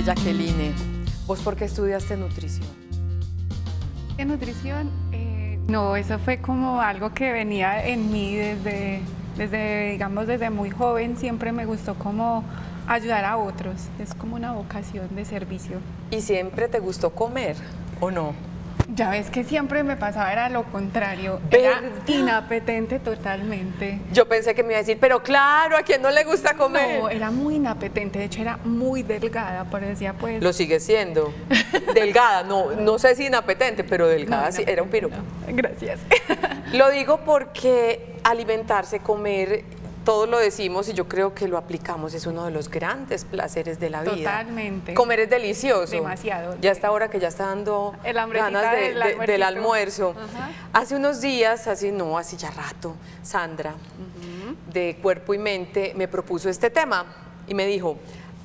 Excelente, Jacqueline. ¿Vos por qué estudiaste nutrición? En nutrición, no, eso fue como algo que venía en mí desde muy joven. Siempre me gustó como ayudar a otros. Es como una vocación de servicio. ¿Y siempre te gustó comer o no? Ya ves que siempre me pasaba, era lo contrario. Era inapetente totalmente. Yo pensé que me iba a decir, pero claro, ¿a quién no le gusta comer? No, era muy inapetente. De hecho, era muy delgada, parecía pues... Lo sigue siendo. Delgada, no sé si inapetente, pero delgada No, sí, era un piropo. no. Gracias. Lo digo porque alimentarse, comer, todos lo decimos y yo creo que lo aplicamos, es uno de los grandes placeres de la vida. Totalmente. Comer es delicioso. Demasiado. Ya hasta ahora que ya está dando El ganas del almuerzo. Ajá. Hace unos días, hace ya rato, Sandra, de Cuerpo y Mente, me propuso este tema y me dijo,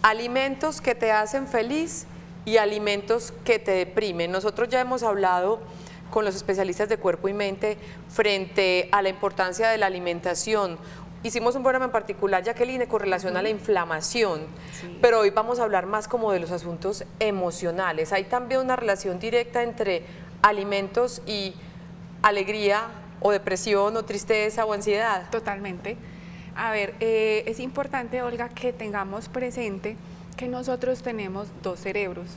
alimentos que te hacen feliz y alimentos que te deprimen. Nosotros ya hemos hablado con los especialistas de Cuerpo y Mente frente a la importancia de la alimentación. Hicimos un programa en particular, Jacqueline, con relación a la inflamación, Sí. pero hoy vamos a hablar más como de los asuntos emocionales. Hay también una relación directa entre alimentos y alegría o depresión o tristeza o ansiedad. Totalmente. A ver, es importante, Olga, que tengamos presente que nosotros tenemos dos cerebros.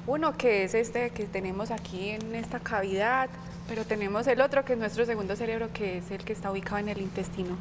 Uno que es este que tenemos aquí en esta cavidad, pero tenemos el otro que es nuestro segundo cerebro, que es el que está ubicado en el intestino.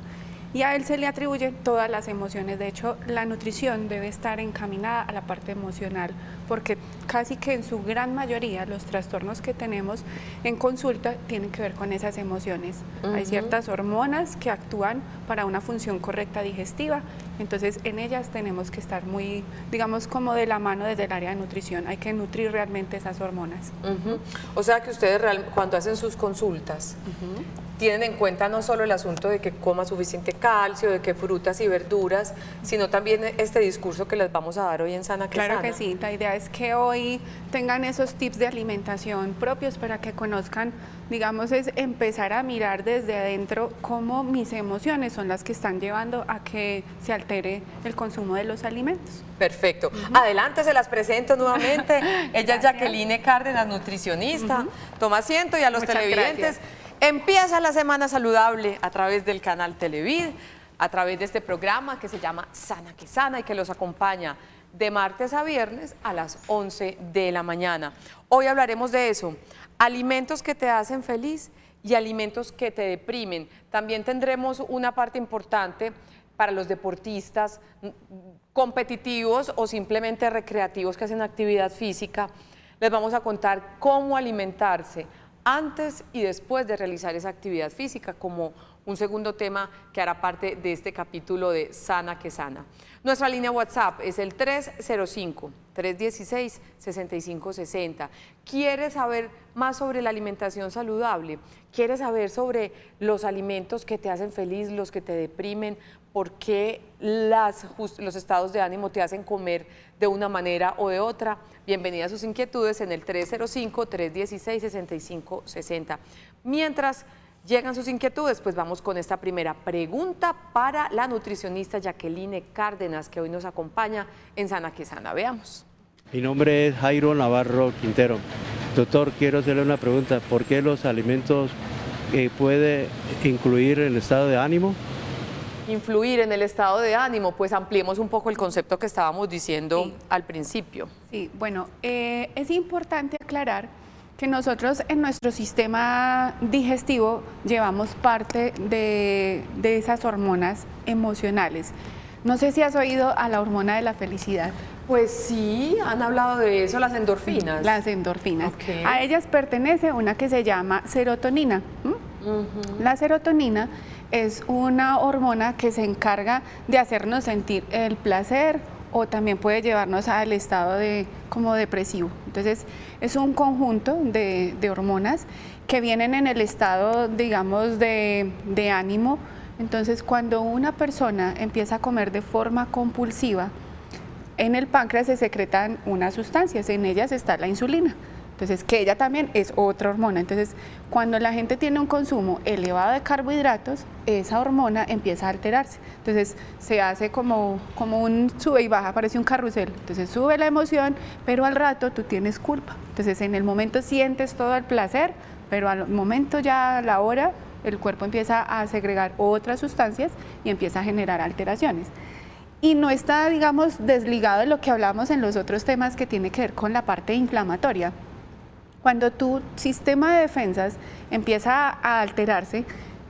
Y a él se le atribuyen todas las emociones. De hecho, la nutrición debe estar encaminada a la parte emocional, porque casi que en su gran mayoría los trastornos que tenemos en consulta tienen que ver con esas emociones. Hay ciertas hormonas que actúan para una función correcta digestiva, entonces en ellas tenemos que estar muy, digamos, como de la mano desde el área de nutrición. Hay que nutrir realmente esas hormonas. O sea que ustedes cuando hacen sus consultas tienen en cuenta no solo el asunto de que coma suficiente calcio, de que frutas y verduras, sino también este discurso que les vamos a dar hoy en Sana que Claro Sana. que sí, la idea es que hoy tengan esos tips de alimentación propios para que conozcan, digamos, es empezar a mirar desde adentro cómo mis emociones son las que están llevando a que se altere el consumo de los alimentos. Perfecto. Adelante, se las presento nuevamente. Ella es Gracias. Jacqueline Cárdenas, nutricionista. Toma asiento y a los Muchas televidentes. gracias. Empieza la semana saludable a través del canal Televid, a través de este programa que se llama Sana que Sana y que los acompaña de martes a viernes a las 11 de la mañana. Hoy hablaremos de eso, alimentos que te hacen feliz y alimentos que te deprimen. También tendremos una parte importante para los deportistas competitivos o simplemente recreativos que hacen actividad física. Les vamos a contar cómo alimentarse antes y después de realizar esa actividad física, como un segundo tema que hará parte de este capítulo de Sana que Sana. Nuestra línea WhatsApp es el 305-316-6560. ¿Quieres saber más sobre la alimentación saludable? ¿Quieres saber sobre los alimentos que te hacen feliz, los que te deprimen? ¿Por qué los estados de ánimo te hacen comer de una manera o de otra? Bienvenida a sus inquietudes en el 305-316-6560. Mientras llegan sus inquietudes, pues vamos con esta primera pregunta para la nutricionista Jacqueline Cárdenas, que hoy nos acompaña en Sana que Sana. Veamos. Mi nombre es Jairo Navarro Quintero. Doctor, quiero hacerle una pregunta. ¿Por qué los alimentos puede incluir el estado de ánimo? Influir en el estado de ánimo, pues ampliemos un poco el concepto que estábamos diciendo Sí. al principio. Sí, bueno, es importante aclarar que nosotros en nuestro sistema digestivo llevamos parte de esas hormonas emocionales. No sé si has oído a la hormona de la felicidad. Pues sí, han hablado de eso, las endorfinas. Las endorfinas. Ok. A ellas pertenece una que se llama serotonina. La serotonina es una hormona que se encarga de hacernos sentir el placer o también puede llevarnos al estado como depresivo. Entonces, es un conjunto de hormonas que vienen en el estado, digamos, de ánimo. Entonces, cuando una persona empieza a comer de forma compulsiva, en el páncreas se secretan unas sustancias, en ellas está la insulina. Entonces, que ella también es otra hormona. Entonces, cuando la gente tiene un consumo elevado de carbohidratos, esa hormona empieza a alterarse. Entonces, se hace como un sube y baja, parece un carrusel. Entonces, sube la emoción, pero al rato tú tienes culpa. Entonces, en el momento sientes todo el placer, pero al momento ya, a la hora, el cuerpo empieza a segregar otras sustancias y empieza a generar alteraciones. Y no está, digamos, desligado de lo que hablamos en los otros temas que tiene que ver con la parte inflamatoria. Cuando tu sistema de defensas empieza a alterarse,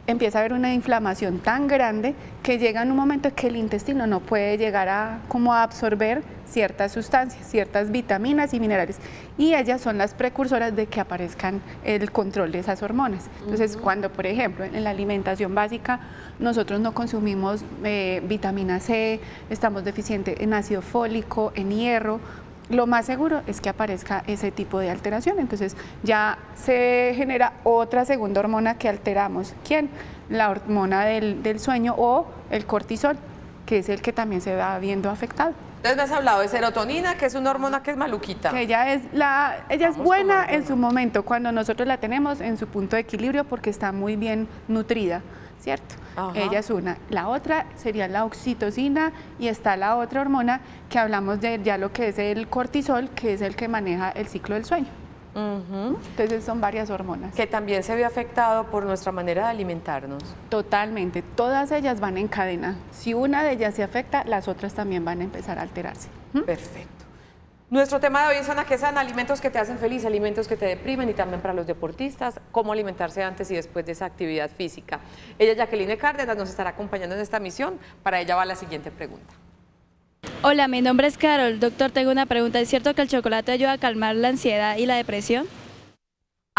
empieza a haber una inflamación tan grande que llega en un momento que el intestino no puede llegar a absorber ciertas sustancias, ciertas vitaminas y minerales. Y ellas son las precursoras de que aparezcan el control de esas hormonas. Entonces, cuando, por ejemplo, en la alimentación básica nosotros no consumimos vitamina C, estamos deficientes en ácido fólico, en hierro, lo más seguro es que aparezca ese tipo de alteración. Entonces ya se genera otra segunda hormona que alteramos. ¿Quién? La hormona del sueño o el cortisol, que es el que también se va viendo afectado. Entonces me has hablado de serotonina, que es una hormona que es maluquita. Que ella es buena en su momento, cuando nosotros la tenemos en su punto de equilibrio porque está muy bien nutrida, ¿cierto? Ajá. Ella es una. La otra sería la oxitocina y está la otra hormona que hablamos de ya lo que es el cortisol, que es el que maneja el ciclo del sueño. Entonces son varias hormonas. Que también se ve afectado por nuestra manera de alimentarnos. Totalmente, todas ellas van en cadena. Si una de ellas se afecta, las otras también van a empezar a alterarse. Perfecto. Nuestro tema de hoy es Sana que Sana, alimentos que te hacen feliz, alimentos que te deprimen y también para los deportistas, cómo alimentarse antes y después de esa actividad física. Ella, Jacqueline Cárdenas, nos estará acompañando en esta misión. Para ella va la siguiente pregunta. Hola, mi nombre es Carol. Doctor, tengo una pregunta. ¿Es cierto que el chocolate ayuda a calmar la ansiedad y la depresión?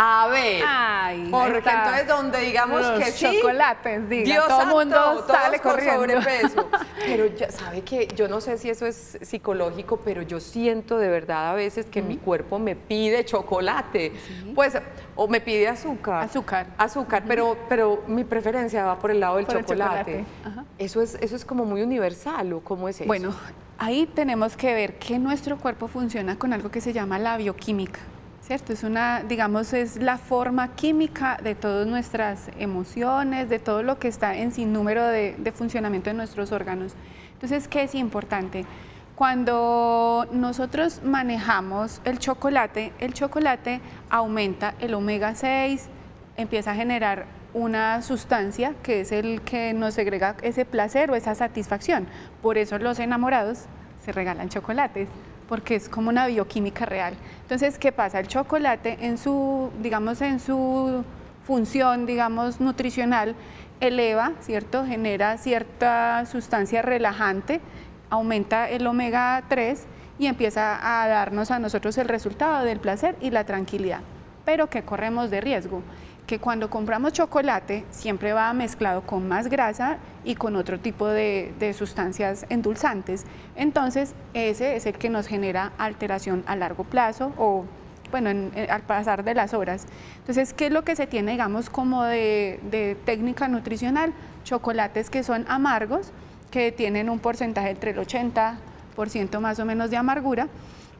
A ver, ay, porque entonces donde digamos los que sí, chocolates, diga, Dios todo el mundo santo, sale todos con corriendo. sobrepeso. Pero ya sabe que yo no sé si eso es psicológico, pero yo siento de verdad a veces que mi cuerpo me pide chocolate, pues, o me pide azúcar, pero mi preferencia va por el lado del chocolate. Eso es como muy universal, ¿o cómo es eso? Bueno, ahí tenemos que ver que nuestro cuerpo funciona con algo que se llama la bioquímica. ¿Cierto? Es es la forma química de todas nuestras emociones, de todo lo que está en sinnúmero de funcionamiento de nuestros órganos. Entonces, ¿qué es importante? Cuando nosotros manejamos el chocolate aumenta el omega 6, empieza a generar una sustancia que es el que nos segrega ese placer o esa satisfacción. Por eso los enamorados se regalan chocolates, porque es como una bioquímica real. Entonces, ¿qué pasa? El chocolate en su función, nutricional, eleva, ¿cierto? Genera cierta sustancia relajante, aumenta el omega 3 y empieza a darnos a nosotros el resultado del placer y la tranquilidad. Pero ¿qué corremos de riesgo? Que cuando compramos chocolate siempre va mezclado con más grasa y con otro tipo de sustancias endulzantes. Entonces, ese es el que nos genera alteración a largo plazo o, bueno, al pasar de las horas. Entonces, ¿qué es lo que se tiene, digamos, como de técnica nutricional? Chocolates que son amargos, que tienen un porcentaje entre el 80% más o menos de amargura,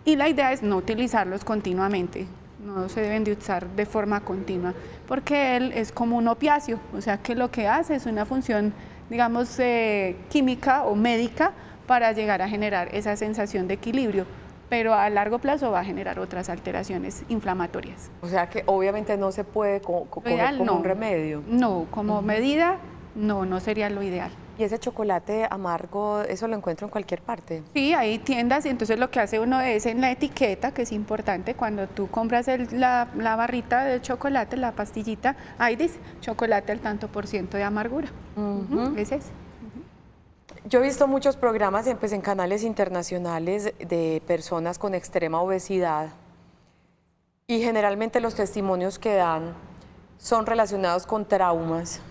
y la idea es no utilizarlos continuamente. No se deben de usar de forma continua, porque él es como un opiáceo, o sea que lo que hace es una función, digamos, química o médica para llegar a generar esa sensación de equilibrio, pero a largo plazo va a generar otras alteraciones inflamatorias. O sea que obviamente no se puede comer como un remedio. No, como medida no sería lo ideal. ¿Y ese chocolate amargo, eso lo encuentro en cualquier parte? Sí, hay tiendas y entonces lo que hace uno es en la etiqueta, que es importante, cuando tú compras la barrita de chocolate, la pastillita, ahí dice chocolate al tanto % de amargura. Es ese. Yo he visto muchos programas en canales internacionales de personas con extrema obesidad y generalmente los testimonios que dan son relacionados con traumas,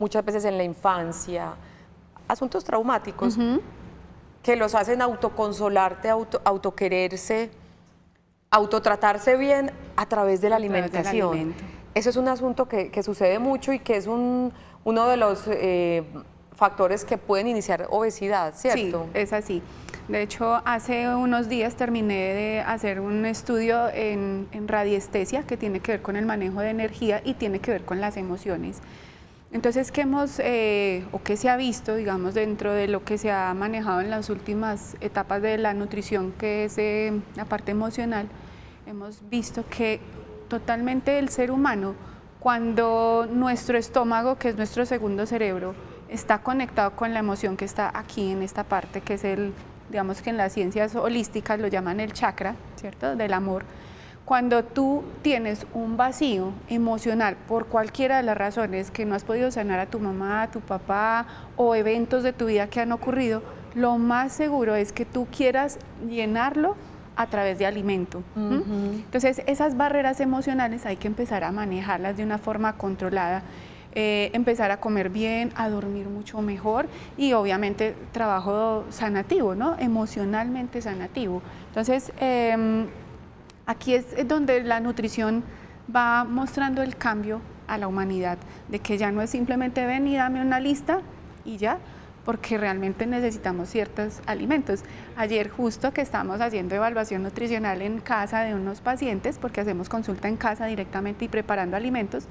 muchas veces en la infancia, asuntos traumáticos que los hacen autoconsolarte, autoquererse, autotratarse bien a través de la alimentación. Eso es un asunto que sucede mucho y que es uno de los factores que pueden iniciar obesidad, ¿cierto? Sí, es así. De hecho, hace unos días terminé de hacer un estudio en radiestesia que tiene que ver con el manejo de energía y tiene que ver con las emociones. Entonces, ¿qué se ha visto, digamos, dentro de lo que se ha manejado en las últimas etapas de la nutrición, que es la parte emocional? Hemos visto que totalmente el ser humano, cuando nuestro estómago, que es nuestro segundo cerebro, está conectado con la emoción que está aquí en esta parte, que es digamos que en las ciencias holísticas lo llaman el chakra, ¿cierto?, del amor. Cuando tú tienes un vacío emocional por cualquiera de las razones que no has podido sanar a tu mamá, a tu papá o eventos de tu vida que han ocurrido, lo más seguro es que tú quieras llenarlo a través de alimento. Entonces, esas barreras emocionales hay que empezar a manejarlas de una forma controlada. Empezar a comer bien, a dormir mucho mejor y obviamente trabajo sanativo, ¿no? Emocionalmente sanativo. Entonces, aquí es donde la nutrición va mostrando el cambio a la humanidad, de que ya no es simplemente ven y dame una lista y ya, porque realmente necesitamos ciertos alimentos. Ayer justo que estábamos haciendo evaluación nutricional en casa de unos pacientes, porque hacemos consulta en casa directamente y preparando alimentos,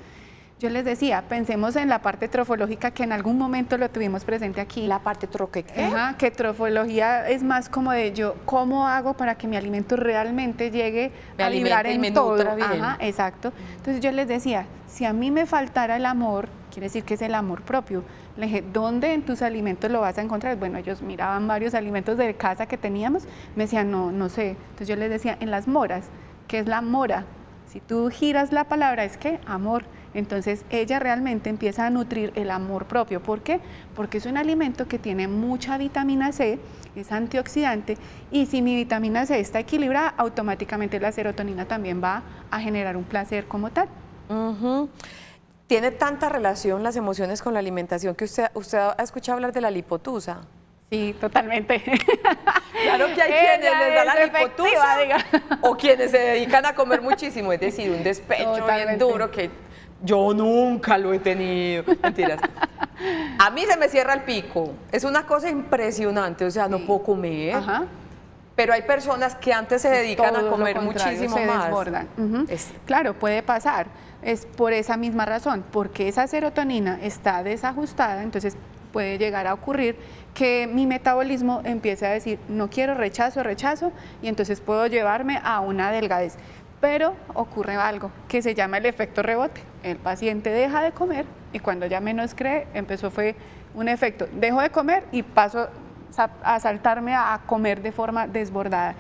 yo les decía, pensemos en la parte trofológica que en algún momento lo tuvimos presente aquí. La parte troque, ¿qué? Ajá, que trofología es más como de yo, ¿cómo hago para que mi alimento realmente llegue a vibrar en todo? Ajá, exacto. Entonces yo les decía, si a mí me faltara el amor, quiere decir que es el amor propio. Le dije, ¿dónde en tus alimentos lo vas a encontrar? Bueno, ellos miraban varios alimentos de casa que teníamos, me decían, no sé. Entonces yo les decía, en las moras, ¿qué es la mora? Si tú giras la palabra, es que amor. Entonces ella realmente empieza a nutrir el amor propio. ¿Por qué? Porque es un alimento que tiene mucha vitamina C, es antioxidante y si mi vitamina C está equilibrada, automáticamente la serotonina también va a generar un placer como tal. ¿Tiene tanta relación las emociones con la alimentación que usted ha escuchado hablar de la lipotusa? Sí, totalmente. Claro que hay quienes les da la lipotusa o quienes se dedican a comer muchísimo, es decir, un despecho bien duro que yo nunca lo he tenido. Mentiras. A mí se me cierra el pico, es una cosa impresionante, o sea, no puedo comer. Pero hay personas que antes se dedican a comer muchísimo se más. Desbordan. Claro, puede pasar, es por esa misma razón, porque esa serotonina está desajustada, entonces puede llegar a ocurrir que mi metabolismo empiece a decir, no quiero, rechazo, y entonces puedo llevarme a una delgadez. Pero ocurre algo que se llama el efecto rebote. El paciente deja de comer y cuando ya menos cree, fue un efecto, dejo de comer y paso a saltarme a comer de forma desbordada.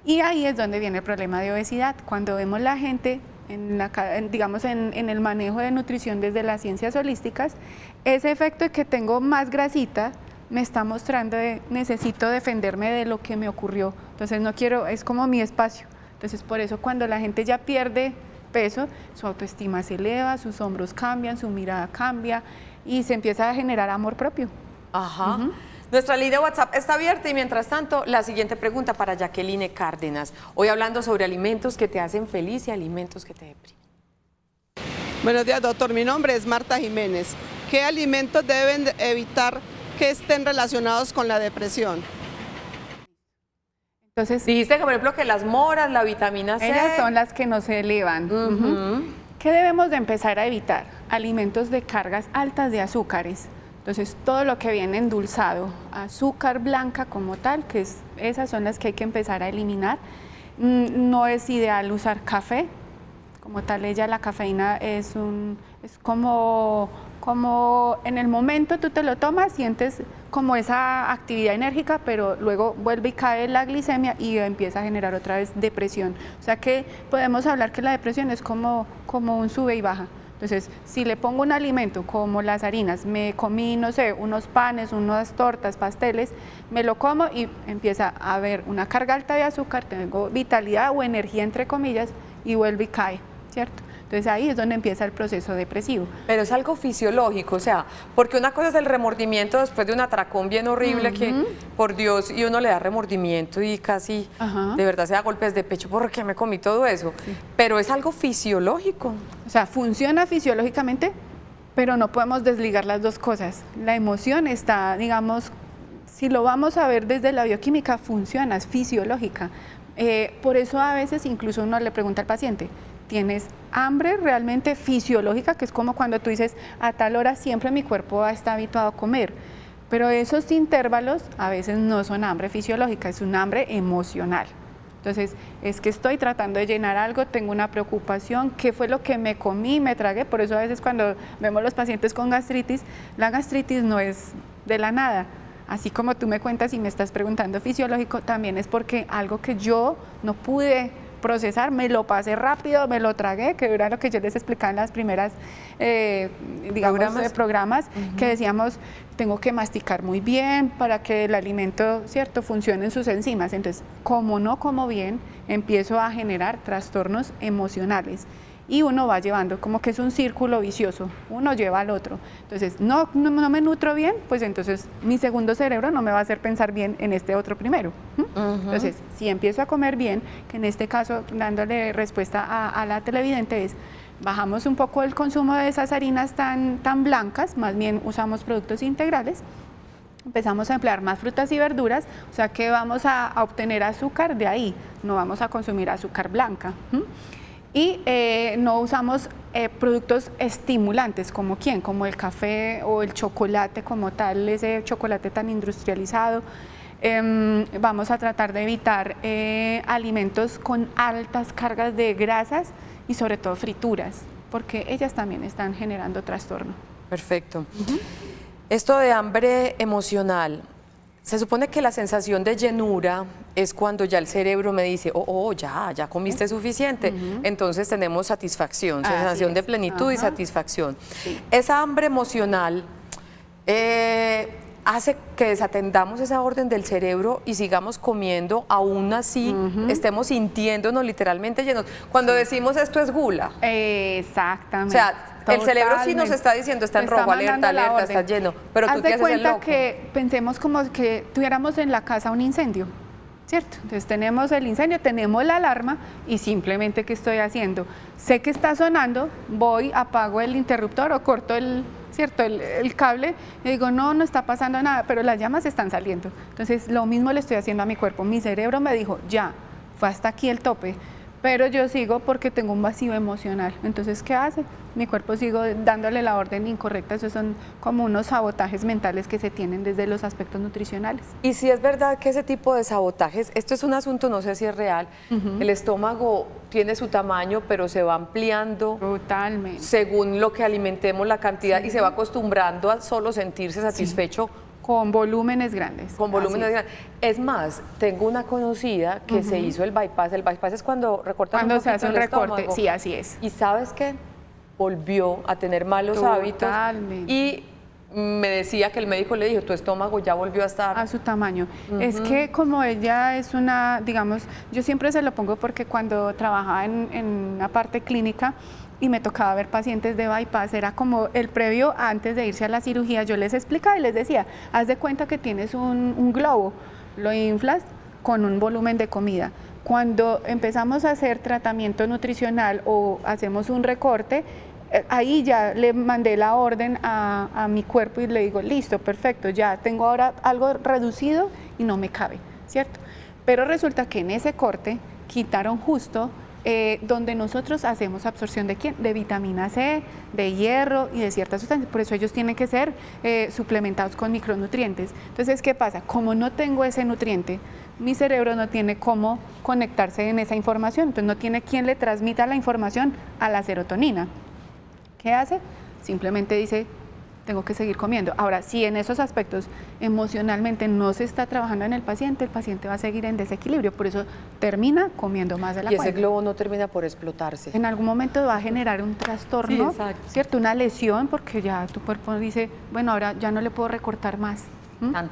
Y ahí es donde viene el problema de obesidad. Cuando vemos la gente en el manejo de nutrición desde las ciencias holísticas, ese efecto de que tengo más grasita me está mostrando de necesito defenderme de lo que me ocurrió. Entonces no quiero, es como mi espacio. Entonces por eso cuando la gente ya pierde peso, su autoestima se eleva, sus hombros cambian, su mirada cambia y se empieza a generar amor propio. Nuestra línea WhatsApp está abierta y mientras tanto la siguiente pregunta para Jacqueline Cárdenas. Hoy hablando sobre alimentos que te hacen feliz y alimentos que te deprimen. Buenos días, doctor. Mi nombre es Marta Jiménez. ¿Qué alimentos deben evitar que estén relacionados con la depresión? Entonces, dijiste que, por ejemplo, que las moras, la vitamina C. Ellas son las que nos elevan. ¿Qué debemos de empezar a evitar? Alimentos de cargas altas de azúcares. Entonces, todo lo que viene endulzado, azúcar blanca como tal, esas son las que hay que empezar a eliminar. No es ideal usar café. Como tal, la cafeína es como en el momento tú te lo tomas, sientes como esa actividad enérgica, pero luego vuelve y cae la glicemia y empieza a generar otra vez depresión. O sea que podemos hablar que la depresión es como un sube y baja. Entonces, si le pongo un alimento como las harinas, me comí, no sé, unos panes, unas tortas, pasteles, me lo como y empieza a haber una carga alta de azúcar, tengo vitalidad o energía entre comillas y vuelve y cae, ¿cierto? Entonces ahí es donde empieza el proceso depresivo. Pero es algo fisiológico, o sea, porque una cosa es el remordimiento después de un atracón bien horrible que, por Dios, y uno le da remordimiento y casi de verdad se da golpes de pecho porque me comí todo eso. Pero es algo fisiológico. O sea, funciona fisiológicamente, pero no podemos desligar las dos cosas. La emoción está, digamos, si lo vamos a ver desde la bioquímica, funciona, es fisiológica. Por eso a veces incluso uno le pregunta al paciente, ¿tienes hambre realmente fisiológica? Que es como cuando tú dices, a tal hora siempre mi cuerpo está habituado a comer. Pero esos intervalos a veces no son hambre fisiológica, es un hambre emocional. Entonces, es que estoy tratando de llenar algo, tengo una preocupación, ¿qué fue lo que me comí, me tragué? Por eso a veces cuando vemos los pacientes con gastritis, la gastritis no es de la nada. Así como tú me cuentas y me estás preguntando fisiológico, también es porque algo que yo no pude procesar, me lo pasé rápido, me lo tragué, que era lo que yo les explicaba en las primeras, programas que decíamos, tengo que masticar muy bien para que el alimento, ¿cierto?, funcione en sus enzimas. Entonces, como no como bien, empiezo a generar trastornos emocionales. Y uno va llevando, como que es un círculo vicioso, uno lleva al otro. Entonces, no me nutro bien, pues entonces mi segundo cerebro no me va a hacer pensar bien en este otro primero. Entonces, si empiezo a comer bien, que en este caso, dándole respuesta a la televidente, es bajamos un poco el consumo de esas harinas tan blancas, más bien usamos productos integrales, empezamos a emplear más frutas y verduras, o sea que vamos a obtener azúcar de ahí, no vamos a consumir azúcar blanca. Y no usamos productos estimulantes, como ¿quién? Como el café o el chocolate como tal, ese chocolate tan industrializado. Vamos a tratar de evitar alimentos con altas cargas de grasas y sobre todo frituras, porque ellas también están generando trastorno. Perfecto. Esto de hambre emocional, se supone que la sensación de llenura es cuando ya el cerebro me dice, ya comiste suficiente, entonces tenemos satisfacción, sensación de plenitud y satisfacción. Sí. Esa hambre emocional hace que desatendamos esa orden del cerebro y sigamos comiendo, aún así estemos sintiéndonos literalmente llenos. Cuando decimos esto es gula. Exactamente. O sea, el cerebro sí nos está diciendo, está en rojo, alerta, está lleno, pero tú te haces el loco. Que pensemos como que tuviéramos en la casa un incendio, ¿cierto? Entonces tenemos el incendio, tenemos la alarma y simplemente ¿qué estoy haciendo? Sé que está sonando, voy, apago el interruptor o corto el cable y digo, no está pasando nada, pero las llamas están saliendo. Entonces lo mismo le estoy haciendo a mi cuerpo. Mi cerebro me dijo, ya, fue hasta aquí el tope, pero yo sigo porque tengo un vacío emocional. Entonces, ¿qué hace? Mi cuerpo sigo dándole la orden incorrecta. Esos son como unos sabotajes mentales que se tienen desde los aspectos nutricionales. Y si es verdad que ese tipo de sabotajes, esto es un asunto, no sé si es real, el estómago tiene su tamaño, pero se va ampliando. Totalmente. Según lo que alimentemos, la cantidad, y se va acostumbrando a solo sentirse satisfecho. Con volúmenes grandes. Con volúmenes grandes. Es más, tengo una conocida que se hizo el bypass. El bypass es cuando recortan un poquito se hace un recorte, sí, así es. Y ¿sabes qué? Volvió a tener malos hábitos. Y me decía que el médico le dijo, tu estómago ya volvió a estar... a su tamaño. Es que como ella es una, digamos, yo siempre se lo pongo porque cuando trabajaba en la parte clínica, y me tocaba ver pacientes de bypass, era como el previo antes de irse a la cirugía, yo les explicaba y les decía, haz de cuenta que tienes un globo, lo inflas con un volumen de comida. Cuando empezamos a hacer tratamiento nutricional o hacemos un recorte, ahí ya le mandé la orden a mi cuerpo y le digo, listo, perfecto, ya tengo ahora algo reducido y no me cabe, ¿cierto? Pero resulta que en ese corte quitaron justo donde nosotros hacemos absorción de ¿quién? De vitamina C, de hierro y de ciertas sustancias, por eso ellos tienen que ser suplementados con micronutrientes. Entonces, ¿qué pasa? Como no tengo ese nutriente, mi cerebro no tiene cómo conectarse en esa información, entonces no tiene quien le transmita la información a la serotonina. ¿Qué hace? Simplemente dice, tengo que seguir comiendo. Ahora, si en esos aspectos emocionalmente no se está trabajando en el paciente va a seguir en desequilibrio, por eso termina comiendo más de la cuenta. Y ese globo no termina por explotarse. En algún momento va a generar un trastorno, ¿cierto? Una lesión, porque ya tu cuerpo dice, bueno, ahora ya no le puedo recortar más.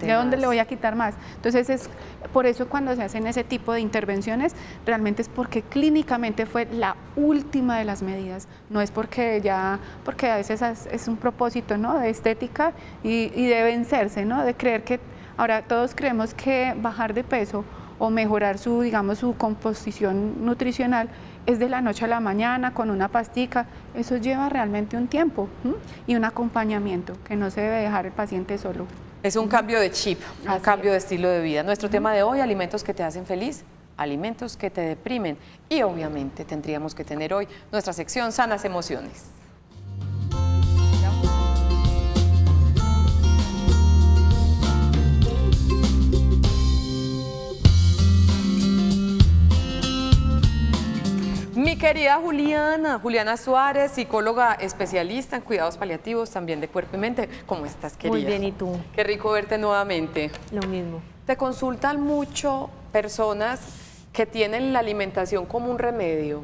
¿De dónde le voy a quitar más? Entonces, es por eso cuando se hacen ese tipo de intervenciones, realmente es porque clínicamente fue la última de las medidas, no es porque a veces es un propósito, ¿no?, de estética y de vencerse, ¿no?, de creer que, ahora todos creemos que bajar de peso o mejorar su composición nutricional es de la noche a la mañana con una pastica, eso lleva realmente un tiempo y un acompañamiento que no se debe dejar el paciente solo. Es un cambio de chip, un Así cambio de es. estilo de vida. Nuestro tema de hoy, alimentos que te hacen feliz, alimentos que te deprimen. Y obviamente tendríamos que tener hoy nuestra sección Sanas Emociones. Mi querida Juliana Suárez, psicóloga especialista en cuidados paliativos, también de cuerpo y mente. ¿Cómo estás, querida? Muy bien, ¿y tú? Qué rico verte nuevamente. Lo mismo. Te consultan mucho personas que tienen la alimentación como un remedio,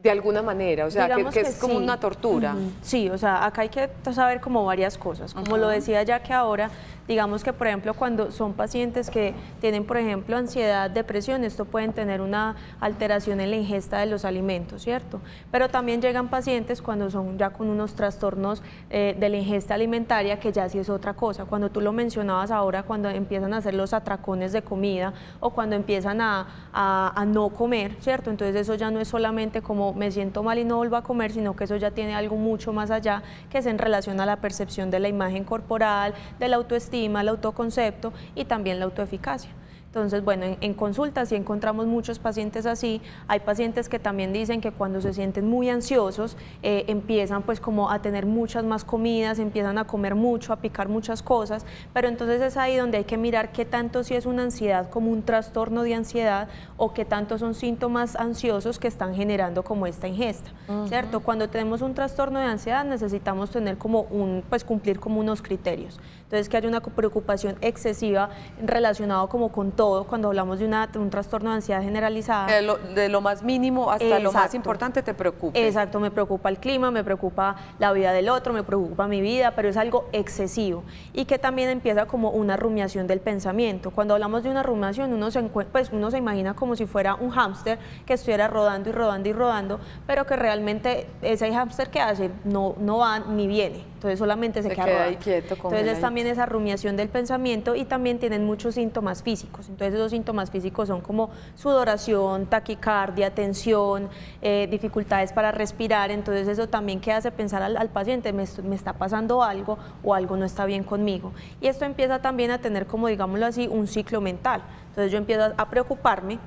de alguna manera, o sea, Digamos que es como sí. una tortura. Sí, o sea, acá hay que saber como varias cosas. Como lo decía ya que ahora, digamos que por ejemplo cuando son pacientes que tienen por ejemplo ansiedad, depresión, esto pueden tener una alteración en la ingesta de los alimentos, ¿cierto? Pero también llegan pacientes cuando son ya con unos trastornos de la ingesta alimentaria, que ya sí es otra cosa. Cuando tú lo mencionabas ahora, cuando empiezan a hacer los atracones de comida o cuando empiezan a no comer, ¿cierto? Entonces eso ya no es solamente como me siento mal y no vuelvo a comer, sino que eso ya tiene algo mucho más allá, que es en relación a la percepción de la imagen corporal, de la autoestima, el autoconcepto y también la autoeficacia. Entonces, bueno, en consultas sí encontramos muchos pacientes así. Hay pacientes que también dicen que cuando se sienten muy ansiosos empiezan pues como a tener muchas más comidas, empiezan a comer mucho, a picar muchas cosas, pero entonces es ahí donde hay que mirar qué tanto si es una ansiedad como un trastorno de ansiedad o qué tanto son síntomas ansiosos que están generando como esta ingesta, ¿cierto? Cuando tenemos un trastorno de ansiedad necesitamos tener como pues cumplir como unos criterios. Entonces que haya una preocupación excesiva relacionado como con todo, cuando hablamos de un trastorno de ansiedad generalizada. De lo más mínimo hasta lo más importante te preocupa. Exacto, me preocupa el clima, me preocupa la vida del otro, me preocupa mi vida, pero es algo excesivo y que también empieza como una rumiación del pensamiento. Cuando hablamos de una rumiación, uno se imagina como si fuera un hámster que estuviera rodando y rodando y rodando, pero que realmente ese hámster que hace no va ni viene, entonces solamente se queda ahí quieto. Entonces es también esa rumiación del pensamiento y también tienen muchos síntomas físicos. Entonces esos síntomas físicos son como sudoración, taquicardia, tensión, dificultades para respirar. Entonces eso también que hace pensar al paciente, me está pasando algo o algo no está bien conmigo. Y esto empieza también a tener como, digámoslo así, un ciclo mental. Entonces yo empiezo a preocuparme,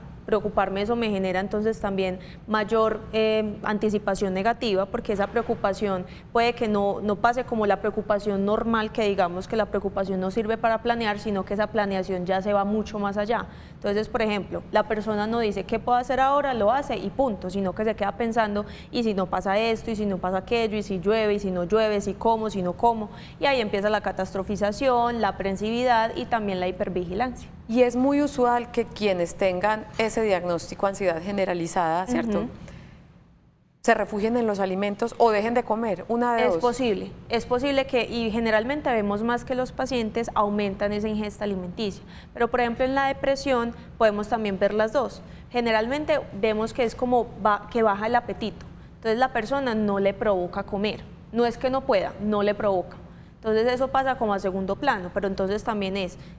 eso me genera entonces también mayor anticipación negativa, porque esa preocupación puede que no pase como la preocupación normal, que digamos que la preocupación no sirve para planear, sino que esa planeación ya se va mucho más allá. Entonces, por ejemplo, la persona no dice qué puedo hacer ahora, lo hace y punto, sino que se queda pensando y si no pasa esto, y si no pasa aquello, y si llueve, y si no llueve, si como, si no como, y ahí empieza la catastrofización, la aprensividad y también la hipervigilancia. Y es muy usual que quienes tengan ese diagnóstico ansiedad generalizada, ¿cierto? Se refugien en los alimentos o dejen de comer, una de dos. Es posible que, y generalmente vemos más que los pacientes aumentan esa ingesta alimenticia, pero por ejemplo en la depresión podemos también ver las dos. Generalmente vemos que es como que baja el apetito, entonces la persona no le provoca comer, no es que no pueda, no le provoca. Entonces eso pasa como a segundo plano, pero entonces también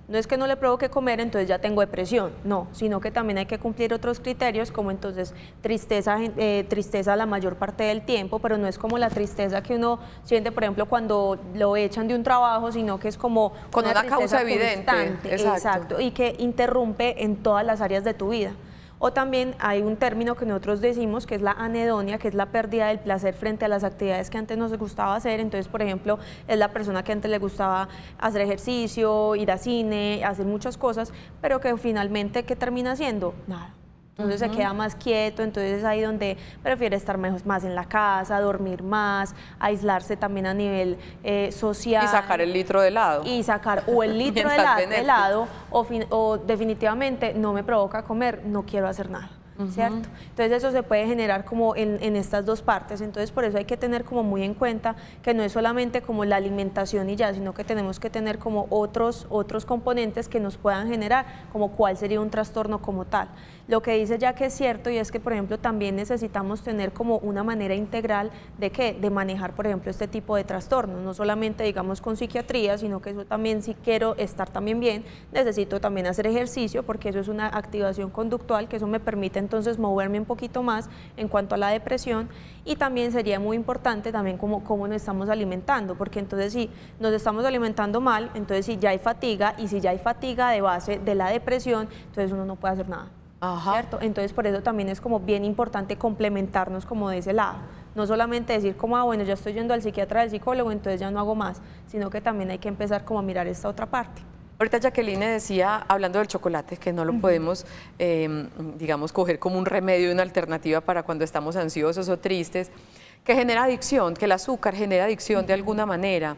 no es que no le provoque comer, entonces ya tengo depresión, no, sino que también hay que cumplir otros criterios, como entonces tristeza la mayor parte del tiempo, pero no es como la tristeza que uno siente, por ejemplo, cuando lo echan de un trabajo, sino que es como con una causa evidente. Constante, exacto, y que interrumpe en todas las áreas de tu vida. O también hay un término que nosotros decimos que es la anedonia, que es la pérdida del placer frente a las actividades que antes nos gustaba hacer. Entonces, por ejemplo, es la persona que antes le gustaba hacer ejercicio, ir a cine, hacer muchas cosas, pero que finalmente, ¿qué termina haciendo? Nada. Entonces se queda más quieto, entonces es ahí donde prefiere estar más en la casa, dormir más, aislarse también a nivel social. Y sacar el litro de helado. Y sacar o el litro de helado o definitivamente no me provoca comer, no quiero hacer nada. ¿Cierto? Entonces eso se puede generar como en estas dos partes, entonces por eso hay que tener como muy en cuenta que no es solamente como la alimentación y ya, sino que tenemos que tener como otros componentes que nos puedan generar como cuál sería un trastorno como tal. Lo que dice ya que es cierto y es que por ejemplo también necesitamos tener como una manera integral de manejar por ejemplo este tipo de trastornos, no solamente digamos con psiquiatría, sino que eso también si quiero estar también bien, necesito también hacer ejercicio porque eso es una activación conductual que eso me permite entonces moverme un poquito más en cuanto a la depresión. Y también sería muy importante también cómo nos estamos alimentando, porque entonces si nos estamos alimentando mal, entonces si ya hay fatiga, y si ya hay fatiga de base de la depresión, entonces uno no puede hacer nada. Ajá. ¿Cierto? Entonces por eso también es como bien importante complementarnos como de ese lado. No solamente decir como, ah, bueno, ya estoy yendo al psiquiatra, al psicólogo, entonces ya no hago más, sino que también hay que empezar como a mirar esta otra parte. Ahorita Jacqueline decía, hablando del chocolate, que no lo podemos, digamos, coger como un remedio, una alternativa para cuando estamos ansiosos o tristes, que genera adicción, que el azúcar genera adicción de alguna manera.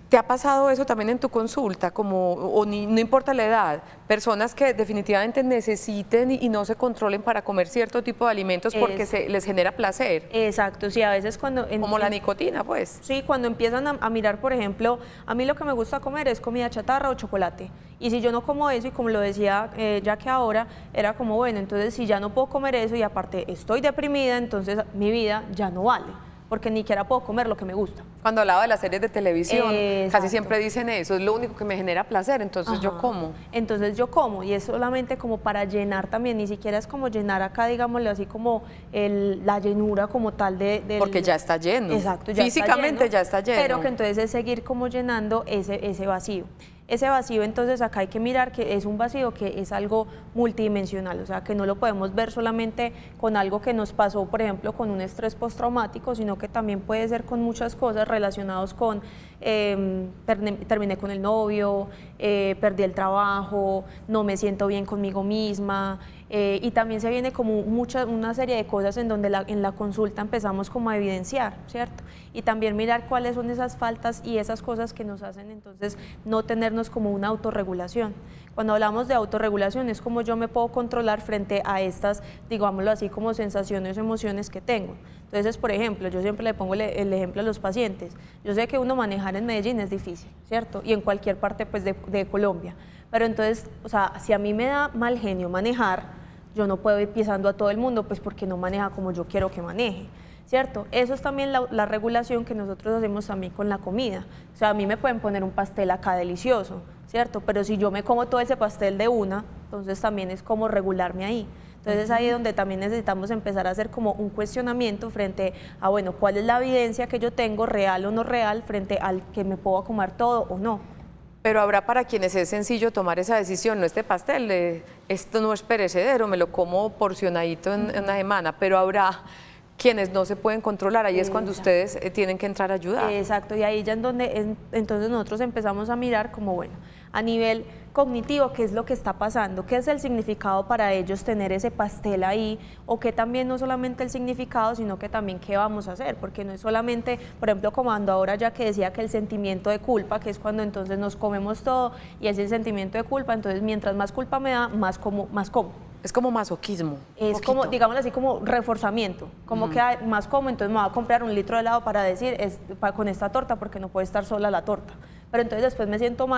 ¿Te ha pasado eso también en tu consulta? No importa la edad, personas que definitivamente necesiten y no se controlen para comer cierto tipo de alimentos porque les genera placer. Exacto, sí, a veces cuando... Como la nicotina, pues. Sí, cuando empiezan a mirar, por ejemplo, a mí lo que me gusta comer es comida chatarra o chocolate. Y si yo no como eso, y como lo decía ya que ahora, era como, bueno, entonces si ya no puedo comer eso y aparte estoy deprimida, entonces mi vida ya no vale, porque ni siquiera puedo comer lo que me gusta. Cuando hablaba de las series de televisión, Exacto. casi siempre dicen eso, es lo único que me genera placer, entonces yo como. Entonces yo como, y es solamente como para llenar también, ni siquiera es como llenar acá, digámoslo así, como la llenura como tal Porque ya está lleno. Exacto, ya físicamente está lleno, ya está lleno. pero que entonces es seguir como llenando ese vacío. Ese vacío, entonces acá hay que mirar que es un vacío que es algo multidimensional, o sea, que no lo podemos ver solamente con algo que nos pasó, por ejemplo, con un estrés postraumático, sino que también puede ser con muchas cosas relacionadas con terminé con el novio, perdí el trabajo, no me siento bien conmigo misma, y también se viene como una serie de cosas en donde en la consulta empezamos como a evidenciar, ¿cierto? Y también mirar cuáles son esas faltas y esas cosas que nos hacen entonces no tenernos como una autorregulación. Cuando hablamos de autorregulación es como yo me puedo controlar frente a estas, digámoslo así, como sensaciones o emociones que tengo. Entonces, por ejemplo, yo siempre le pongo el ejemplo a los pacientes. Yo sé que uno manejar en Medellín es difícil, ¿cierto? Y en cualquier parte pues, de Colombia. Pero entonces, o sea, si a mí me da mal genio manejar, yo no puedo ir pisando a todo el mundo, pues porque no maneja como yo quiero que maneje, ¿cierto? Eso es también la regulación que nosotros hacemos también con la comida. O sea, a mí me pueden poner un pastel acá delicioso, ¿cierto? Pero si yo me como todo ese pastel de una, entonces también es como regularme ahí. Entonces ahí es donde también necesitamos empezar a hacer como un cuestionamiento frente a, bueno, ¿cuál es la evidencia que yo tengo, real o no real, frente al que me puedo comer todo o no? Pero habrá para quienes es sencillo tomar esa decisión, no este pastel, esto no es perecedero, me lo como porcionadito en una semana, pero habrá quienes no se pueden controlar, ahí es cuando ustedes tienen que entrar a ayudar. Exacto, y ahí ya es donde entonces nosotros empezamos a mirar como, bueno, a nivel cognitivo, qué es lo que está pasando, qué es el significado para ellos tener ese pastel ahí, o que también no solamente el significado, sino que también qué vamos a hacer, porque no es solamente, por ejemplo, como ando ahora ya que decía que el sentimiento de culpa, que es cuando entonces nos comemos todo, y es el sentimiento de culpa, entonces mientras más culpa me da, más como. Es como masoquismo. Es como, digámoslo así, como reforzamiento, como que más como, entonces me voy a comprar un litro de helado para decir, con esta torta, porque no puede estar sola la torta. Pero entonces después me siento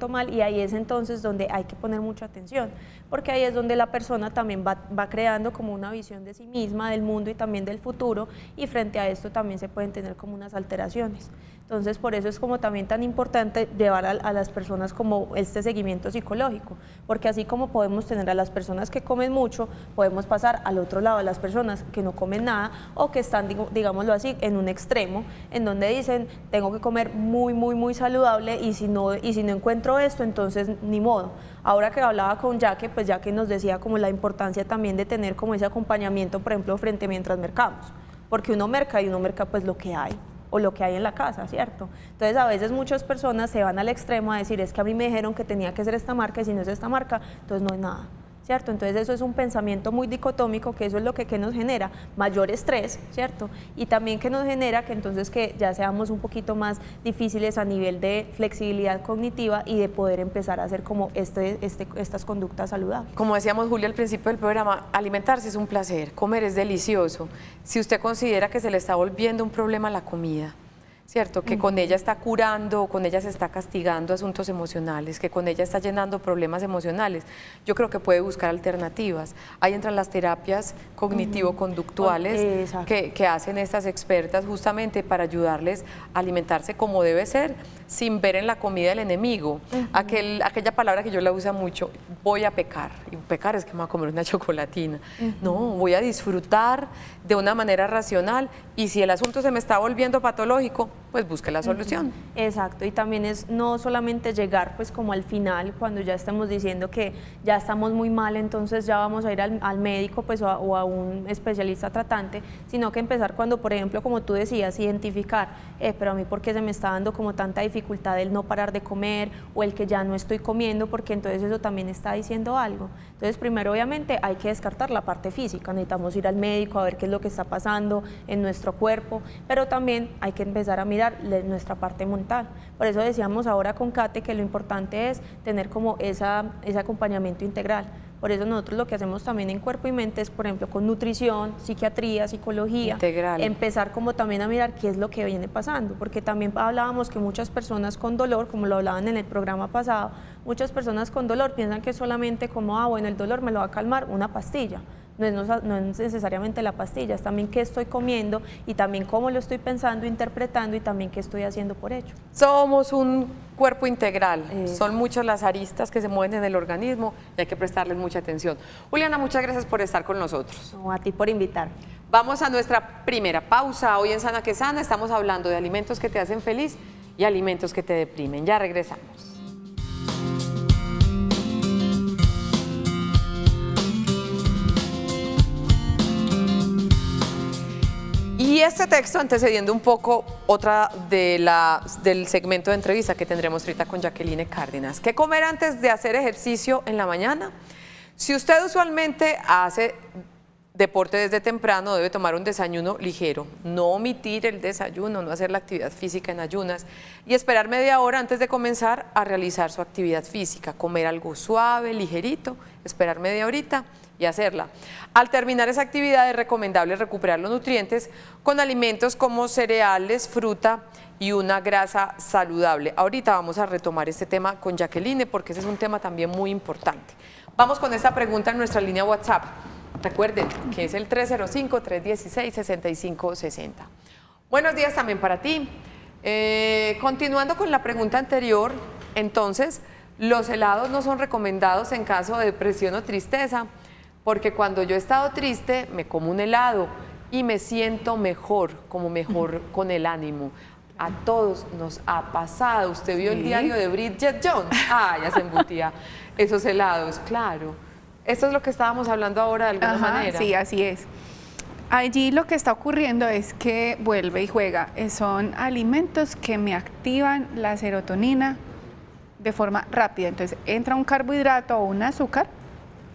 mal, y ahí es entonces donde hay que poner mucha atención, porque ahí es donde la persona también va creando como una visión de sí misma, del mundo y también del futuro, y frente a esto también se pueden tener como unas alteraciones. Entonces, por eso es como también tan importante llevar a las personas como este seguimiento psicológico, porque así como podemos tener a las personas que comen mucho, podemos pasar al otro lado a las personas que no comen nada o que están, digámoslo así, en un extremo, en donde dicen, tengo que comer muy saludable y si no encuentro esto, entonces ni modo. Ahora que hablaba con Jaque, pues Jaque nos decía como la importancia también de tener como ese acompañamiento, por ejemplo, frente mientras mercamos, porque uno merca pues lo que hay, o lo que hay en la casa, ¿cierto? Entonces a veces muchas personas se van al extremo a decir, es que a mí me dijeron que tenía que ser esta marca y si no es esta marca, entonces no es nada, ¿cierto? Entonces eso es un pensamiento muy dicotómico, que eso es lo que nos genera mayor estrés, ¿cierto? Y también que nos genera que entonces que ya seamos un poquito más difíciles a nivel de flexibilidad cognitiva y de poder empezar a hacer como estas conductas saludables. Como decíamos, Julia, al principio del programa, alimentarse es un placer, comer es delicioso. Si usted considera que se le está volviendo un problema la comida, ¿cierto? Que con ella está curando, con ella se está castigando asuntos emocionales, que con ella está llenando problemas emocionales. Yo creo que puede buscar alternativas. Ahí entran las terapias cognitivo-conductuales que hacen estas expertas justamente para ayudarles a alimentarse como debe ser, sin ver en la comida el enemigo. Aquella palabra que yo la uso mucho, voy a pecar. Y pecar es que me voy a comer una chocolatina. No, voy a disfrutar de una manera racional, y si el asunto se me está volviendo patológico, pues busque la solución. Exacto, y también es no solamente llegar pues como al final, cuando ya estamos diciendo que ya estamos muy mal, entonces ya vamos a ir al médico pues o a un especialista tratante, sino que empezar cuando, por ejemplo, como tú decías, identificar, pero a mí por qué se me está dando como tanta dificultad el no parar de comer, o el que ya no estoy comiendo, porque entonces eso también está diciendo algo. Entonces primero obviamente hay que descartar la parte física, necesitamos ir al médico a ver qué es lo que está pasando en nuestro cuerpo, pero también hay que empezar a mirar nuestra parte mental. Por eso decíamos ahora con Kate que lo importante es tener como ese acompañamiento integral. Por eso nosotros lo que hacemos también en Cuerpo y Mente es, por ejemplo, con nutrición, psiquiatría, psicología, integral. Empezar como también a mirar qué es lo que viene pasando, porque también hablábamos que muchas personas con dolor, como lo hablaban en el programa pasado, muchas personas con dolor piensan que solamente como, bueno, el dolor me lo va a calmar una pastilla. No es necesariamente la pastilla, es también qué estoy comiendo y también cómo lo estoy pensando, interpretando, y también qué estoy haciendo por ello. Somos un cuerpo integral, son muchas las aristas que se mueven en el organismo y hay que prestarles mucha atención. Juliana, muchas gracias por estar con nosotros. No, a ti por invitar. Vamos a nuestra primera pausa. Hoy en Sana que Sana estamos hablando de alimentos que te hacen feliz y alimentos que te deprimen. Ya regresamos. Y este texto, antecediendo un poco otra del segmento de entrevista que tendremos ahorita con Jacqueline Cárdenas. ¿Qué comer antes de hacer ejercicio en la mañana? Si usted usualmente hace deporte desde temprano, debe tomar un desayuno ligero, no omitir el desayuno, no hacer la actividad física en ayunas y esperar media hora antes de comenzar a realizar su actividad física. Comer algo suave, ligerito, esperar media horita y hacerla. Al terminar esa actividad es recomendable recuperar los nutrientes con alimentos como cereales, fruta y una grasa saludable. Ahorita vamos a retomar este tema con Jacqueline porque ese es un tema también muy importante. Vamos con esta pregunta en nuestra línea WhatsApp. Recuerden que es el 305-316-6560. Buenos días también para ti. Continuando con la pregunta anterior, entonces, los helados no son recomendados en caso de depresión o tristeza, porque cuando yo he estado triste, me como un helado y me siento mejor, como mejor con el ánimo. A todos nos ha pasado. ¿Usted vio el diario de Bridget Jones? Ya se embutía esos helados, claro. Esto es lo que estábamos hablando ahora de alguna manera. Sí, así es. Allí lo que está ocurriendo es que vuelve y juega. Son alimentos que me activan la serotonina de forma rápida. Entonces entra un carbohidrato o un azúcar,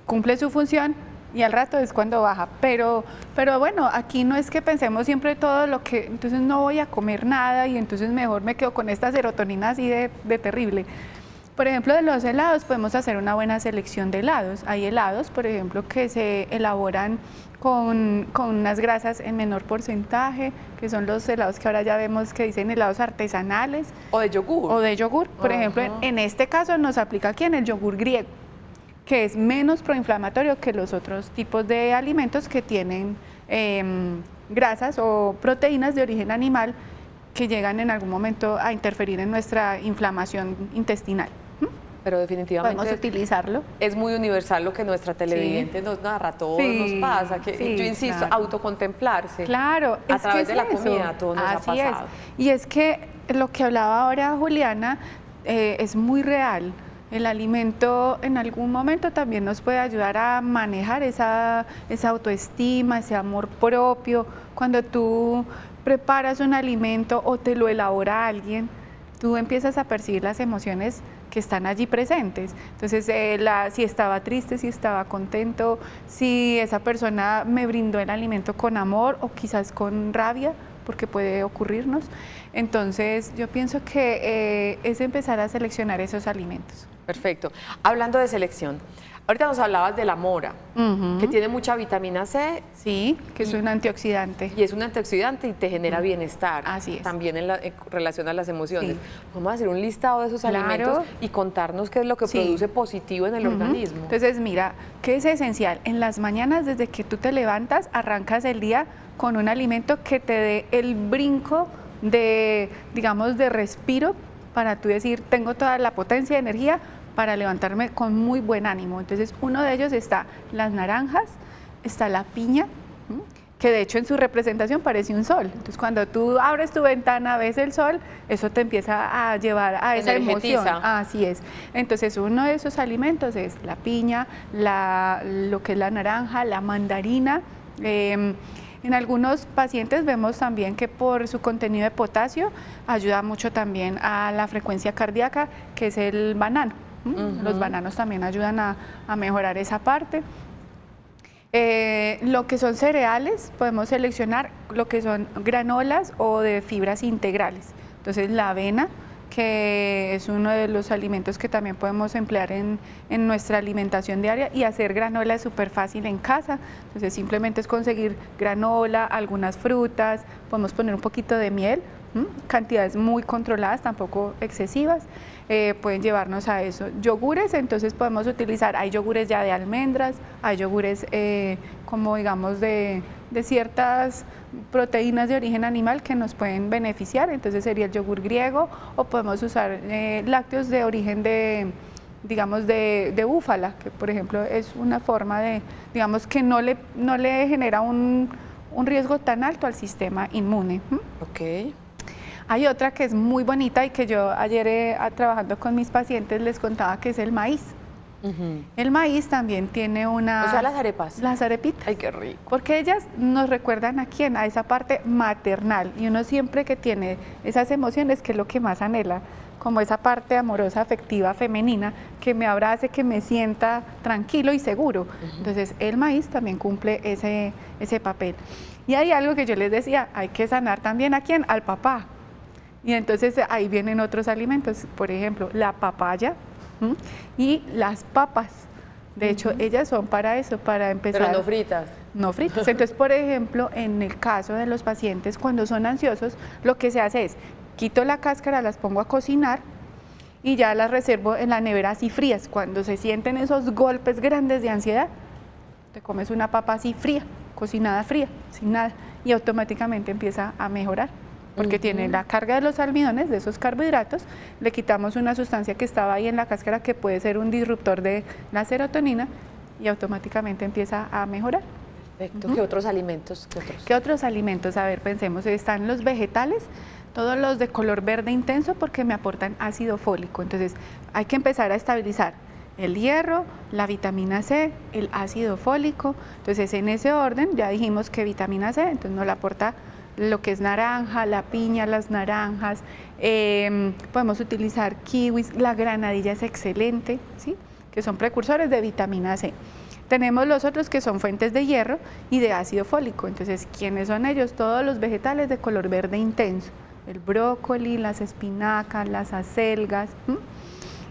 cumple su función y al rato es cuando baja. Pero bueno, aquí no es que pensemos siempre todo lo que, entonces no voy a comer nada y entonces mejor me quedo con esta serotonina así de terrible. Por ejemplo, de los helados podemos hacer una buena selección de helados. Hay helados, por ejemplo, que se elaboran con unas grasas en menor porcentaje, que son los helados que ahora ya vemos que dicen helados artesanales. O de yogur. O de yogur. Por ejemplo, en este caso nos aplica aquí en el yogur griego, que es menos proinflamatorio que los otros tipos de alimentos que tienen grasas o proteínas de origen animal que llegan en algún momento a interferir en nuestra inflamación intestinal. Pero definitivamente podemos utilizarlo. Es muy universal lo que nuestra televidente nos narra, todo nos pasa, que yo insisto, autocontemplarse. Claro, a través de la comida, todo nos ha pasado. Y es que lo que hablaba ahora Juliana es muy real. El alimento en algún momento también nos puede ayudar a manejar esa autoestima, ese amor propio. Cuando tú preparas un alimento o te lo elabora alguien, tú empiezas a percibir las emociones que están allí presentes. Entonces, si estaba triste, si estaba contento, si esa persona me brindó el alimento con amor o quizás con rabia, porque puede ocurrirnos. Entonces, yo pienso que es empezar a seleccionar esos alimentos. Perfecto. Hablando de selección, Ahorita nos hablabas de la mora, que tiene mucha vitamina C. Sí, que es un antioxidante. Y es un antioxidante y te genera bienestar. Así es. También en relación a las emociones. Sí. Vamos a hacer un listado de esos Claro. alimentos y contarnos qué es lo que Sí. produce positivo en el organismo. Entonces, mira, ¿qué es esencial? En las mañanas, desde que tú te levantas, arrancas el día con un alimento que te dé el brinco de, digamos, de respiro para tú decir, tengo toda la potencia de energía para levantarme con muy buen ánimo. Entonces, uno de ellos está las naranjas, está la piña, que de hecho en su representación parece un sol. Entonces, cuando tú abres tu ventana, ves el sol, eso te empieza a llevar a esa Energetiza. emoción. Así es. Entonces, uno de esos alimentos es la piña, lo que es la naranja, la mandarina. En algunos pacientes vemos también que por su contenido de potasio ayuda mucho también a la frecuencia cardíaca, que es el banano. Los bananos también ayudan a mejorar esa parte. Lo que son cereales, podemos seleccionar lo que son granolas o de fibras integrales. Entonces la avena, que es uno de los alimentos que también podemos emplear en nuestra alimentación diaria, y hacer granola es súper fácil en casa. Entonces simplemente es conseguir granola, algunas frutas, podemos poner un poquito de miel, cantidades muy controladas, tampoco excesivas. Pueden llevarnos a eso. Yogures, entonces podemos utilizar, hay yogures ya de almendras, hay yogures como digamos de ciertas proteínas de origen animal que nos pueden beneficiar, entonces sería el yogur griego, o podemos usar lácteos de origen digamos de búfala, que por ejemplo es una forma de, digamos que no le genera un riesgo tan alto al sistema inmune. Ok. Hay otra que es muy bonita y que yo ayer trabajando con mis pacientes les contaba, que es el maíz. El maíz también tiene una... O sea, las arepas. Las arepitas. Ay, qué rico. Porque ellas nos recuerdan a quién, a esa parte maternal. Y uno siempre que tiene esas emociones, que es lo que más anhela, como esa parte amorosa, afectiva, femenina, que me abrace, que me sienta tranquilo y seguro. Entonces, el maíz también cumple ese papel. Y hay algo que yo les decía, hay que sanar también a quién, al papá. Y entonces ahí vienen otros alimentos, por ejemplo, la papaya y las papas. De hecho, ellas son para eso, para empezar. Pero no fritas. No fritas. Entonces, por ejemplo, en el caso de los pacientes, cuando son ansiosos, lo que se hace es, quito la cáscara, las pongo a cocinar y ya las reservo en la nevera así frías. Cuando se sienten esos golpes grandes de ansiedad, te comes una papa así fría, cocinada fría, sin nada, y automáticamente empieza a mejorar. Porque tiene la carga de los almidones, de esos carbohidratos, le quitamos una sustancia que estaba ahí en la cáscara que puede ser un disruptor de la serotonina y automáticamente empieza a mejorar. Perfecto. ¿Qué otros alimentos? ¿Qué otros alimentos? A ver, pensemos, están los vegetales, todos los de color verde intenso porque me aportan ácido fólico. Entonces hay que empezar a estabilizar el hierro, la vitamina C, el ácido fólico. Entonces en ese orden ya dijimos que vitamina C, entonces nos la aporta lo que es naranja, la piña, las naranjas, podemos utilizar kiwis, la granadilla es excelente, ¿sí? Que son precursores de vitamina C. Tenemos los otros que son fuentes de hierro y de ácido fólico. Entonces, ¿quiénes son ellos? Todos los vegetales de color verde intenso, el brócoli, las espinacas, las acelgas.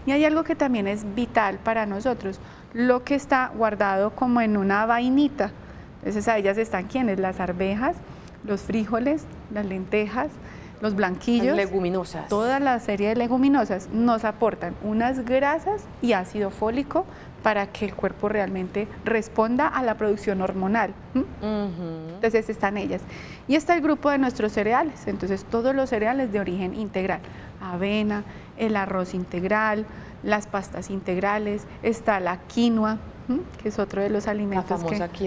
Y hay algo que también es vital para nosotros, lo que está guardado como en una vainita. Entonces, a ellas están ¿quiénes? Las arvejas, los frijoles, las lentejas, los blanquillos. Las leguminosas. Toda la serie de leguminosas nos aportan unas grasas y ácido fólico para que el cuerpo realmente responda a la producción hormonal. Entonces están ellas. Y está el grupo de nuestros cereales, entonces todos los cereales de origen integral, avena, el arroz integral, las pastas integrales, está la quinoa, que es otro de los alimentos,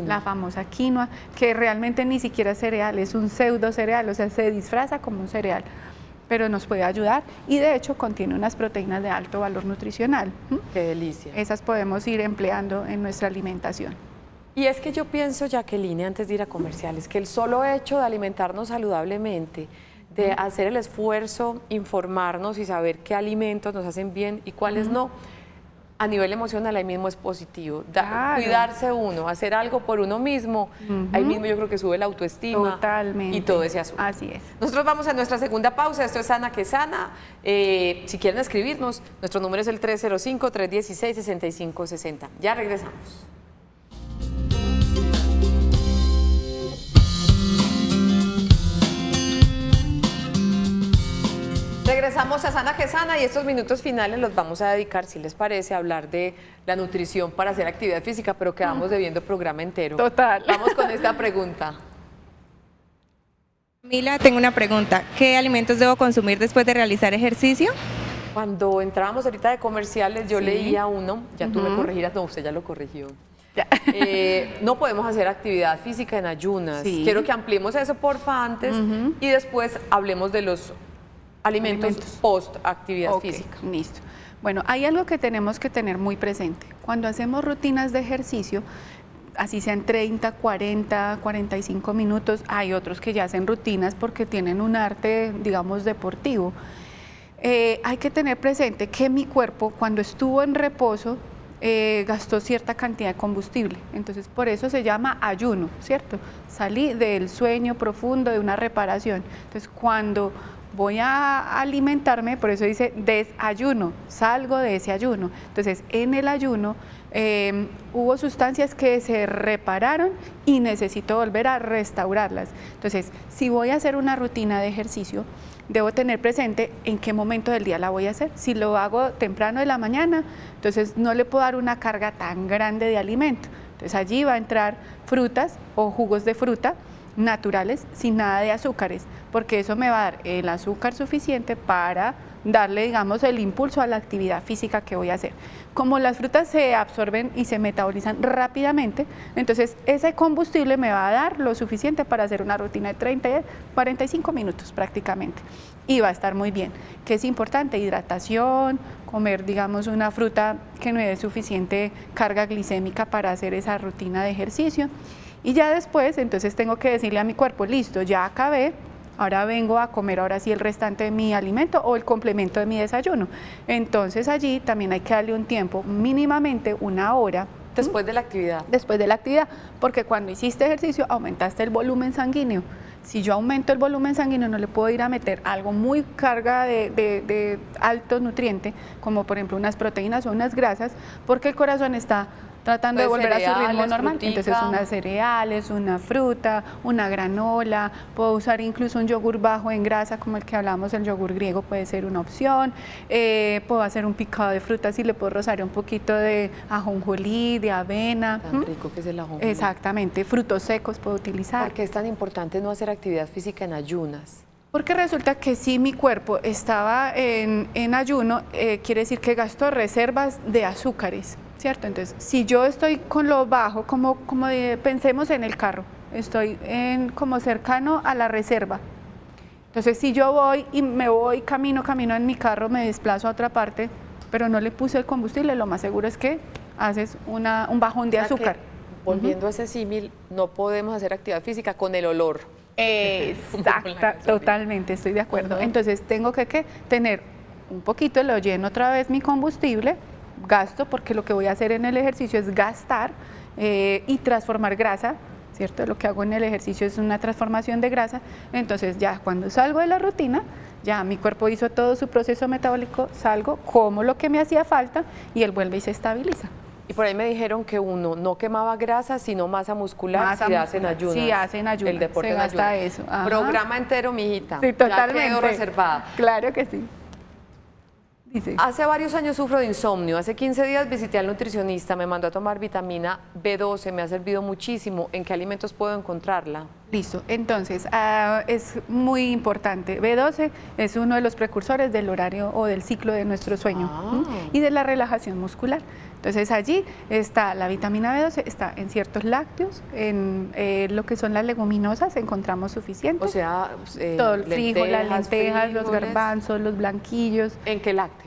la famosa quinoa, que realmente ni siquiera es cereal, es un pseudo cereal, o sea, se disfraza como un cereal, pero nos puede ayudar y de hecho contiene unas proteínas de alto valor nutricional. ¡Qué delicia! Esas podemos ir empleando en nuestra alimentación. Y es que yo pienso, Jacqueline, antes de ir a comerciales, que el solo hecho de alimentarnos saludablemente, de hacer el esfuerzo, informarnos y saber qué alimentos nos hacen bien y cuáles no, a nivel emocional ahí mismo es positivo. Claro. Cuidarse uno, hacer algo por uno mismo, ahí mismo yo creo que sube la autoestima. Totalmente. Y todo ese asunto. Así es. Nosotros vamos a nuestra segunda pausa, esto es Sana que Sana. Si quieren escribirnos, nuestro número es el 305-316-6560. Ya regresamos. Regresamos a Sana que Sana y estos minutos finales los vamos a dedicar, si les parece, a hablar de la nutrición para hacer actividad física, pero quedamos debiendo programa entero. Total. Vamos con esta pregunta. Mila, tengo una pregunta. ¿Qué alimentos debo consumir después de realizar ejercicio? Cuando entrábamos ahorita de comerciales, yo Sí. leía uno, ya tú me corregirás, no, usted ya lo corrigió. No podemos hacer actividad física en ayunas. Sí. Quiero que ampliemos eso, porfa, antes, y después hablemos de los alimentos post actividad Ok, física. listo. Bueno, hay algo que tenemos que tener muy presente. Cuando hacemos rutinas de ejercicio, así sean 30, 40, 45 minutos, hay otros que ya hacen rutinas porque tienen un arte, digamos, deportivo. Hay que tener presente que mi cuerpo, cuando estuvo en reposo, gastó cierta cantidad de combustible. Entonces, por eso se llama ayuno, ¿cierto? Salí del sueño profundo, de una reparación. Entonces, cuando voy a alimentarme, por eso dice desayuno, salgo de ese ayuno. Entonces, en el ayuno hubo sustancias que se repararon y necesito volver a restaurarlas. Entonces, si voy a hacer una rutina de ejercicio, debo tener presente en qué momento del día la voy a hacer. Si lo hago temprano de la mañana, entonces no le puedo dar una carga tan grande de alimento. Entonces, allí va a entrar frutas o jugos de fruta naturales sin nada de azúcares, porque eso me va a dar el azúcar suficiente para darle, digamos, el impulso a la actividad física que voy a hacer. Como las frutas se absorben y se metabolizan rápidamente, entonces ese combustible me va a dar lo suficiente para hacer una rutina de 30, 45 minutos prácticamente. Y va a estar muy bien. ¿Qué es importante? Hidratación, comer, digamos, una fruta que me dé suficiente carga glicémica para hacer esa rutina de ejercicio. Y ya después, entonces tengo que decirle a mi cuerpo, listo, ya acabé, ahora vengo a comer ahora sí el restante de mi alimento o el complemento de mi desayuno. Entonces allí también hay que darle un tiempo, mínimamente una hora. Después de la actividad. Después de la actividad, porque cuando hiciste ejercicio aumentaste el volumen sanguíneo. Si yo aumento el volumen sanguíneo, no le puedo ir a meter algo muy carga de alto nutriente, como por ejemplo unas proteínas o unas grasas, porque el corazón está tratando de volver a su ritmo normal. Frutica. Entonces unas cereales, una fruta, una granola, puedo usar incluso un yogur bajo en grasa como el que hablamos, el yogur griego puede ser una opción. Puedo hacer un picado de frutas y le puedo rozar un poquito de ajonjolí, de avena. Tan rico que es el ajonjolí. Exactamente, frutos secos puedo utilizar. ¿Por qué es tan importante no hacer actividad física en ayunas? Porque resulta que si mi cuerpo estaba en ayuno, quiere decir que gastó reservas de azúcares, ¿cierto? Entonces, si yo estoy con lo bajo, pensemos en el carro, estoy como cercano a la reserva. Entonces, si yo voy y me voy camino en mi carro, me desplazo a otra parte, pero no le puse el combustible, lo más seguro es que haces un bajón de azúcar. Volviendo a ese símil, no podemos hacer actividad física con el olor. Exacta, totalmente, estoy de acuerdo. Entonces tengo que tener un poquito, lo lleno otra vez mi combustible, gasto, porque lo que voy a hacer en el ejercicio es gastar y transformar grasa, ¿cierto? Lo que hago en el ejercicio es una transformación de grasa. Entonces ya cuando salgo de la rutina, ya mi cuerpo hizo todo su proceso metabólico, salgo, como lo que me hacía falta y él vuelve y se estabiliza. Y por ahí me dijeron que uno no quemaba grasa, sino masa muscular si hacen ayunas. Sí, hacen ayunas. El deporte se en gasta ayunas. eso. Ajá. Programa entero, mijita. Sí, totalmente. Ya quedó reservada. Claro que sí. Dice. Hace varios años sufro de insomnio. Hace 15 días visité al nutricionista, me mandó a tomar vitamina B12, me ha servido muchísimo. ¿En qué alimentos puedo encontrarla? Listo, entonces es muy importante. B12 es uno de los precursores del horario o del ciclo de nuestro sueño y de la relajación muscular. Entonces allí está la vitamina B12, está en ciertos lácteos, en lo que son las leguminosas encontramos suficiente. O sea, todo el frijol, las lentejas, los frijoles. garbanzos, los blanquillos. ¿En qué lácteos?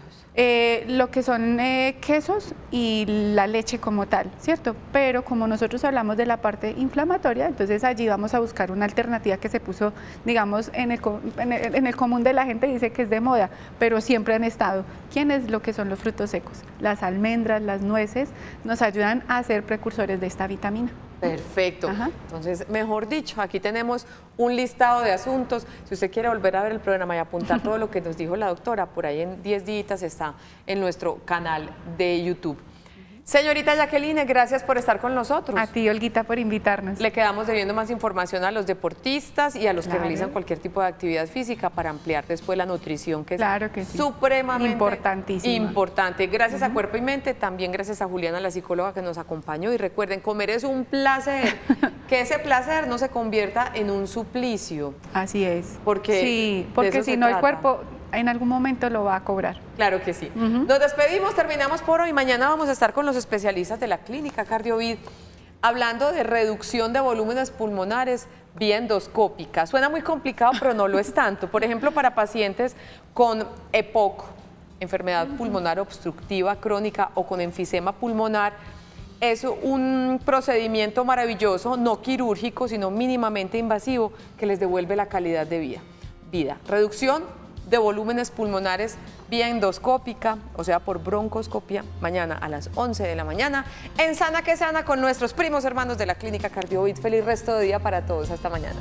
lo que son quesos y la leche como tal, ¿cierto? Pero como nosotros hablamos de la parte inflamatoria, entonces allí vamos a buscar una alternativa que se puso, digamos, en el común de la gente, dice que es de moda, pero siempre han estado. ¿Quiénes? Lo que son los frutos secos. Las almendras, las nueces, nos ayudan a ser precursores de esta vitamina. Perfecto. Ajá. Entonces, mejor dicho, aquí tenemos un listado de asuntos. Si usted quiere volver a ver el programa y apuntar todo lo que nos dijo la doctora, por ahí en 10 días está en nuestro canal de YouTube. Señorita Jacqueline, gracias por estar con nosotros. A ti, Olguita, por invitarnos. Le quedamos debiendo más información a los deportistas y a los que Claro. realizan cualquier tipo de actividad física para ampliar después la nutrición, que Claro que es sí. supremamente Importantísima. importante. Gracias a Cuerpo y Mente, también gracias a Juliana, la psicóloga que nos acompañó. Y recuerden, comer es un placer, que ese placer no se convierta en un suplicio. Así es. Porque sí, de porque eso si se no el trata. cuerpo en algún momento lo va a cobrar. Claro que sí. Nos despedimos, terminamos por hoy. Mañana vamos a estar con los especialistas de la clínica Cardiovid hablando de reducción de volúmenes pulmonares vía endoscópica. Suena muy complicado, pero no lo es tanto. Por ejemplo, para pacientes con EPOC, enfermedad pulmonar obstructiva crónica, o con enfisema pulmonar, es un procedimiento maravilloso, no quirúrgico, sino mínimamente invasivo, que les devuelve la calidad de vida. Reducción de volúmenes pulmonares vía endoscópica, o sea, por broncoscopia, mañana a las 11 de la mañana, en Sana que Sana, con nuestros primos hermanos de la Clínica Cardiovid. Feliz resto de día para todos. Hasta mañana.